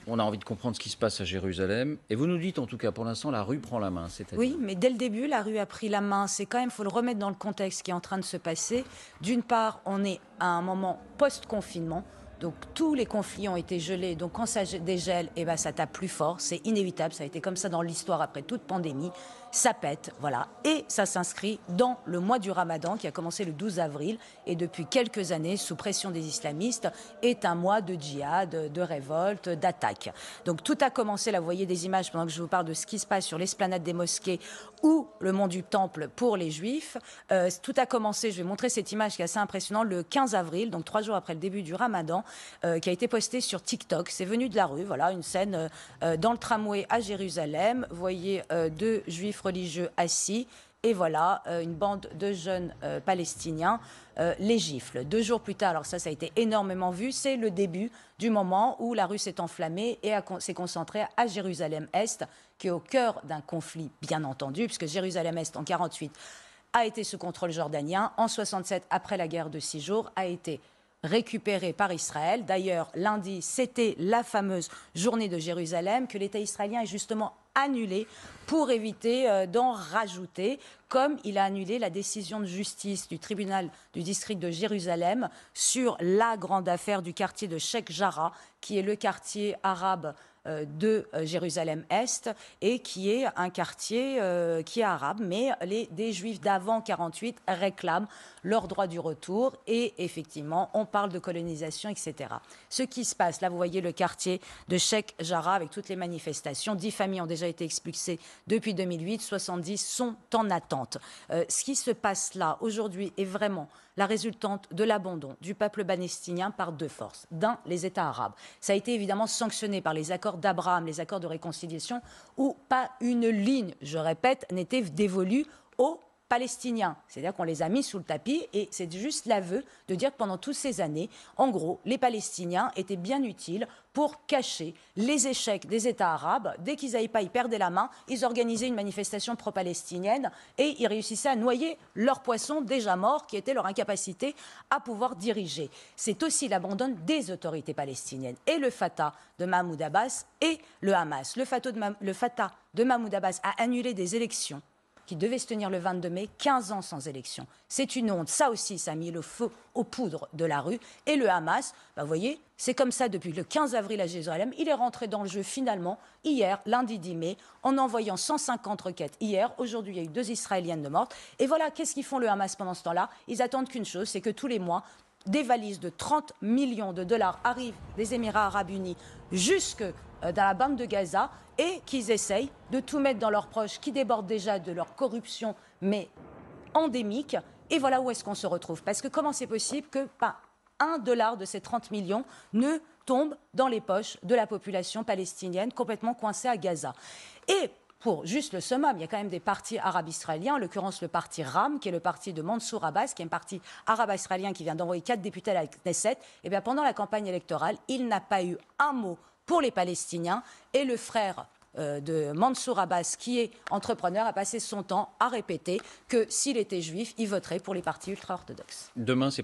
On a envie de comprendre ce qui se passe à Jérusalem. Et vous nous dites, en tout cas, pour l'instant, la rue prend la main. Oui, mais dès le début, la rue a pris la main. C'est quand même, il faut le remettre dans le contexte qui est en train de se passer. D'une part, on est à un moment post-confinement. Donc tous les conflits ont été gelés. Donc quand ça dégèle, eh ben, ça tape plus fort. C'est inévitable. Ça a été comme ça dans l'histoire après toute pandémie. Ça pète, voilà. Et ça s'inscrit dans le mois du Ramadan qui a commencé le 12 avril et depuis quelques années, sous pression des islamistes, est un mois de djihad, de révolte, d'attaque. Donc tout a commencé, là vous voyez des images pendant que je vous parle de ce qui se passe sur l'esplanade des mosquées ou le mont du Temple pour les Juifs. Tout a commencé, je vais montrer cette image qui est assez impressionnante, le 15 avril, donc 3 jours après le début du Ramadan, qui a été postée sur TikTok. C'est venu de la rue, voilà, une scène dans le tramway à Jérusalem. Vous voyez deux Juifs religieux assis. Et voilà, une bande de jeunes palestiniens les gifle. 2 jours plus tard, alors ça a été énormément vu, c'est le début du moment où la rue s'est enflammée et s'est concentrée à Jérusalem-Est, qui est au cœur d'un conflit, bien entendu, puisque Jérusalem-Est, en 1948, a été sous contrôle jordanien. En 1967, après la guerre de 6 jours, a été récupéré par Israël. D'ailleurs, lundi, c'était la fameuse journée de Jérusalem que l'État israélien est justement annulé pour éviter d'en rajouter, comme il a annulé la décision de justice du tribunal du district de Jérusalem sur la grande affaire du quartier de Sheikh Jarrah, qui est le quartier arabe de Jérusalem-Est et qui est un quartier qui est arabe, mais des Juifs d'avant 1948 réclament leur droit du retour et effectivement, on parle de colonisation, etc. Ce qui se passe, là vous voyez le quartier de Sheikh Jarrah avec toutes les manifestations, 10 familles ont déjà été expulsées depuis 2008, 70 sont en attente. Ce qui se passe là aujourd'hui est vraiment la résultante de l'abandon du peuple palestinien par 2 forces. D'un, les États arabes. Ça a été évidemment sanctionné par les accords d'Abraham, les accords de réconciliation, où pas une ligne, je répète, n'était dévolue aux Palestiniens. C'est-à-dire qu'on les a mis sous le tapis et c'est juste l'aveu de dire que pendant toutes ces années, en gros, les Palestiniens étaient bien utiles pour cacher les échecs des États arabes. Dès qu'ils n'avaient pas, ils perdaient la main, ils organisaient une manifestation pro-palestinienne et ils réussissaient à noyer leurs poissons déjà morts, qui étaient leur incapacité à pouvoir diriger. C'est aussi l'abandon des autorités palestiniennes et le Fatah de Mahmoud Abbas et le Hamas. Le Fatah de Mahmoud Abbas a annulé des élections qui devait se tenir le 22 mai, 15 ans sans élection. C'est une honte. Ça aussi, ça a mis le feu aux poudres de la rue. Et le Hamas, vous voyez, c'est comme ça depuis le 15 avril à Jérusalem. Il est rentré dans le jeu finalement, hier, lundi 10 mai, en envoyant 150 roquettes hier. Aujourd'hui, il y a eu 2 Israéliennes de mortes. Et voilà, qu'est-ce qu'ils font le Hamas pendant ce temps-là? Ils attendent qu'une chose, c'est que tous les mois, des valises de 30 millions de dollars arrivent des Émirats arabes unis jusque dans la bande de Gaza et qu'ils essayent de tout mettre dans leurs proches qui débordent déjà de leur corruption, mais endémique. Et voilà où est-ce qu'on se retrouve. Parce que comment c'est possible que pas $1 de ces 30 millions ne tombe dans les poches de la population palestinienne complètement coincée à Gaza? Et pour juste le summum, il y a quand même des partis arabes israéliens, en l'occurrence le parti RAM, qui est le parti de Mansour Abbas, qui est un parti arabe israélien qui vient d'envoyer 4 députés à la Knesset. Et bien pendant la campagne électorale, il n'a pas eu un mot pour les Palestiniens. Et le frère de Mansour Abbas, qui est entrepreneur, a passé son temps à répéter que s'il était juif, il voterait pour les partis ultra-orthodoxes. Demain, c'est